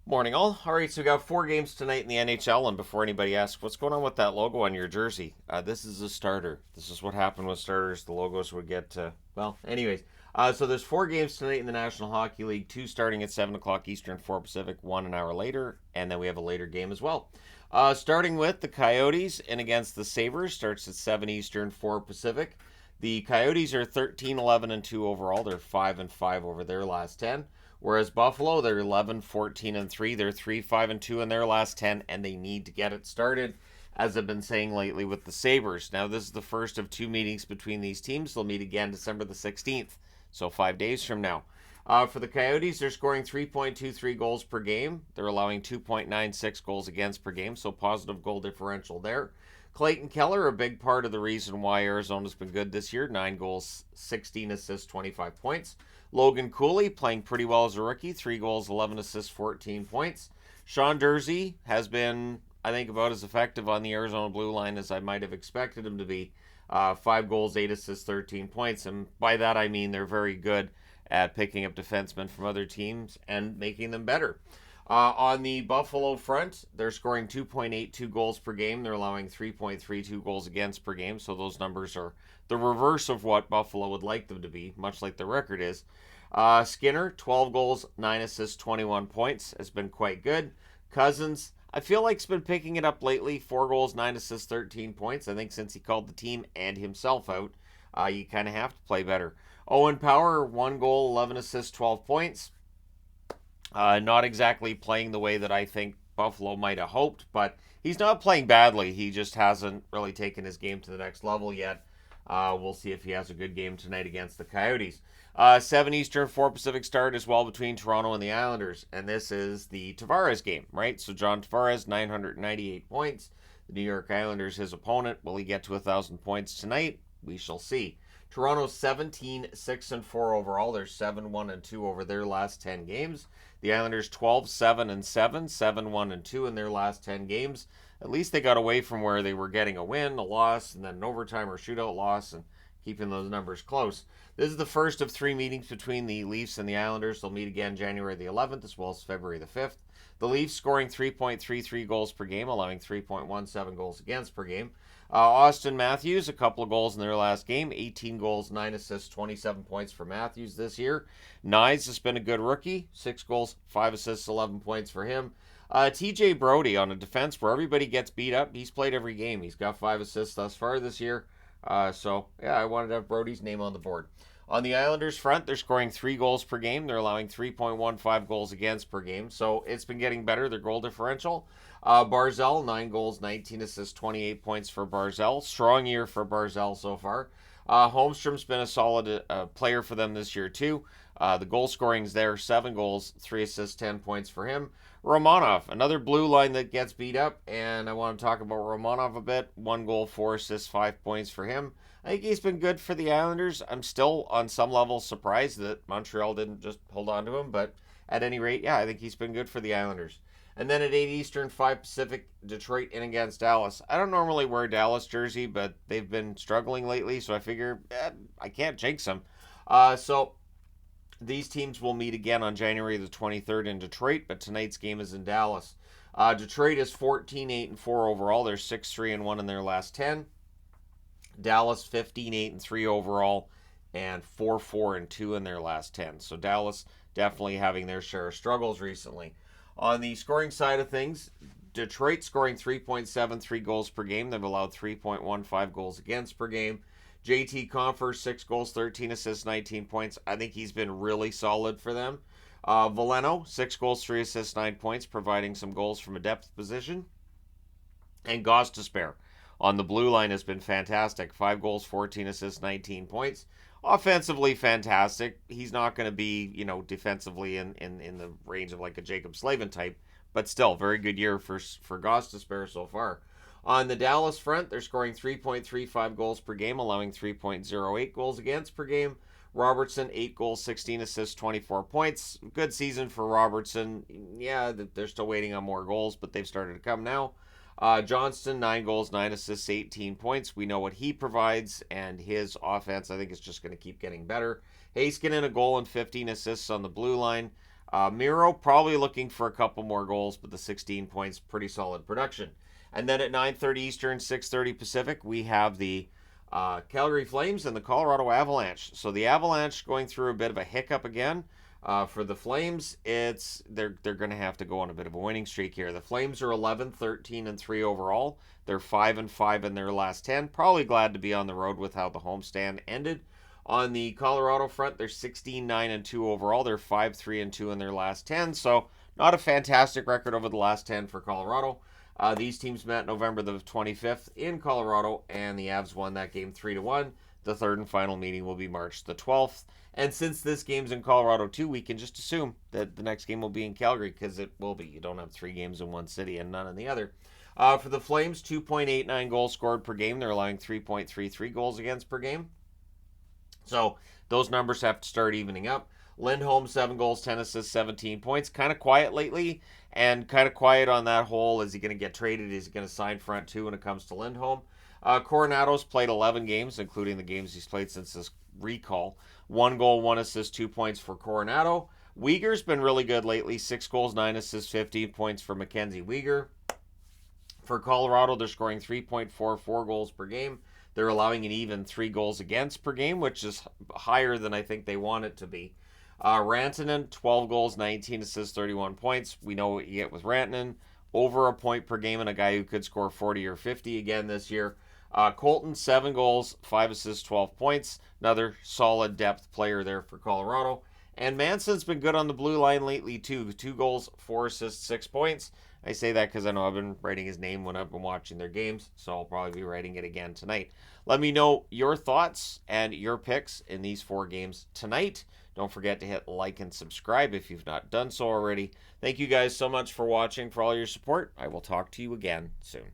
Morning, all. All right, so we got 4 games tonight in the NHL, and before anybody asks what's going on with that logo on your jersey, this is a starter. This is what happened with starters. The logos would get anyways. So there's 4 games tonight in the National Hockey League. 2 starting at 7 o'clock Eastern, 4 Pacific. 1 an hour later, and then we have a later game as well. Starting with the Coyotes and against the Sabres, starts at 7 Eastern, 4 Pacific. The Coyotes are 13, 11, and 2 overall. They're 5 and 5 over their last 10. Whereas Buffalo, they're 11, 14, and 3. They're 3, 5, and 2 in their last 10, and they need to get it started, as I've been saying lately with the Sabres. Now, this is the first of 2 meetings between these teams. They'll meet again December the 16th, so 5 days from now. For the Coyotes, they're scoring 3.23 goals per game. They're allowing 2.96 goals against per game, so positive goal differential there. Clayton Keller, a big part of the reason why Arizona's been good this year. 9 goals, 16 assists, 25 points. Logan Cooley playing pretty well as a rookie. 3 goals, 11 assists, 14 points. Sean Durzi has been, I think, about as effective on the Arizona blue line as I might have expected him to be. 5 goals, 8 assists, 13 points. And by that I mean they're very good at picking up defensemen from other teams and making them better. On the Buffalo front, they're scoring 2.82 goals per game. They're allowing 3.32 goals against per game. So those numbers are the reverse of what Buffalo would like them to be, much like the record is. Skinner, 12 goals, 9 assists, 21 points, has been quite good. Cousins, I feel like he's been picking it up lately. 4 goals, 9 assists, 13 points. I think since he called the team and himself out, you kind of have to play better. Owen Power, 1 goal, 11 assists, 12 points. Not exactly playing the way that I think Buffalo might have hoped, but he's not playing badly. He just hasn't really taken his game to the next level yet. We'll see if he has a good game tonight against the Coyotes. 7 Eastern, 4 Pacific start as well between Toronto and the Islanders. And this is the Tavares game, right? So John Tavares, 998 points. The New York Islanders, his opponent. Will he get to 1,000 points tonight? We shall see. Toronto 17, 6, and 4 overall. They're 7, 1, and 2 over their last 10 games. The Islanders 12, 7, and 7, 7, 1, and 2 in their last 10 games. At least they got away from where they were getting a win, a loss, and then an overtime or shootout loss, and keeping those numbers close. This is the first of 3 meetings between the Leafs and the Islanders. They'll meet again January the 11th as well as February the 5th. The Leafs scoring 3.33 goals per game, allowing 3.17 goals against per game. Austin Matthews, a couple of goals in their last game. 18 goals, 9 assists, 27 points for Matthews this year. Knies has been a good rookie. 6 goals, 5 assists, 11 points for him. TJ Brody on a defense where everybody gets beat up. He's played every game. He's got 5 assists thus far this year. I wanted to have Brody's name on the board. On the Islanders front, they're scoring 3 goals per game. They're allowing 3.15 goals against per game. So it's been getting better, their goal differential. Barzal, 9 goals, 19 assists, 28 points for Barzal. Strong year for Barzal so far. Holmstrom's been a solid player for them this year, too. The goal scoring's there, 7 goals, 3 assists, 10 points for him. Romanov, another blue line that gets beat up, and I want to talk about Romanov a bit. 1 goal, 4 assists, 5 points for him. I think he's been good for the Islanders. I'm still, on some level, surprised that Montreal didn't just hold on to him, but at any rate, yeah, I think he's been good for the Islanders. And then at 8 Eastern, 5 Pacific, Detroit in against Dallas. I don't normally wear Dallas jersey, but they've been struggling lately, so I figure I can't jinx them. So these teams will meet again on January the 23rd in Detroit, but tonight's game is in Dallas. Detroit is 14, 8, and 4 overall. They're 6, 3, and 1 in their last 10. Dallas 15, 8, and 3 overall, and 4, 4, and 2 in their last 10. So Dallas definitely having their share of struggles recently. On the scoring side of things, Detroit scoring 3.73 goals per game. They've allowed 3.15 goals against per game. JT Compher, 6 goals, 13 assists, 19 points. I think he's been really solid for them. Veleno, 6 goals, 3 assists, 9 points, providing some goals from a depth position. And Gostisbehere on the blue line has been fantastic. 5 goals, 14 assists, 19 points. Offensively fantastic. He's not going to be, defensively in the range of like a Jacob Slavin type, but still, very good year for Gostisbehere so far. On the Dallas front, they're scoring 3.35 goals per game, allowing 3.08 goals against per game. Robertson, 8 goals, 16 assists, 24 points. Good season for Robertson. Yeah, they're still waiting on more goals, but they've started to come now. Johnston, 9 goals, 9 assists, 18 points. We know what he provides, and his offense, I think, is just going to keep getting better. Heiskanen, a goal and 15 assists on the blue line. Miro probably looking for a couple more goals, but the 16 points, pretty solid production. And then at 9:30 Eastern, 6:30 Pacific, we have the Calgary Flames and the Colorado Avalanche. So the Avalanche going through a bit of a hiccup again. For the Flames, they're going to have to go on a bit of a winning streak here. The Flames are 11, 13, and 3 overall. They're 5-5 in their last 10. Probably glad to be on the road with how the homestand ended. On the Colorado front, they're 16, 9, and 2 overall. They're 5, 3, and 2 in their last 10. So not a fantastic record over the last 10 for Colorado. These teams met November the 25th in Colorado, and the Avs won that game 3-1. The third and final meeting will be March the 12th. And since this game's in Colorado too, we can just assume that the next game will be in Calgary, because it will be. You don't have 3 games in one city and none in the other. For the Flames, 2.89 goals scored per game. They're allowing 3.33 goals against per game. So those numbers have to start evening up. Lindholm, 7 goals, 10 assists, 17 points. Kind of quiet lately, and kind of quiet on that whole. Is he going to get traded? Is he going to sign front two when it comes to Lindholm? Coronado's played 11 games, including the games he's played since his recall. 1 goal, 1 assist, 2 points for Coronado. Weegar's been really good lately. 6 goals, 9 assists, 15 points for Mackenzie Weegar. For Colorado, they're scoring 3.44 goals per game. They're allowing an even 3 goals against per game, which is higher than I think they want it to be. Rantanen, 12 goals, 19 assists, 31 points. We know what you get with Rantanen. Over a point per game, and a guy who could score 40 or 50 again this year. Colton, 7 goals, 5 assists, 12 points. Another solid depth player there for Colorado. And Manson's been good on the blue line lately too. 2 goals, 4 assists, 6 points. I say that because I know I've been writing his name when I've been watching their games, so I'll probably be writing it again tonight. Let me know your thoughts and your picks in these 4 games tonight. Don't forget to hit like and subscribe if you've not done so already. Thank you guys so much for watching, for all your support. I will talk to you again soon.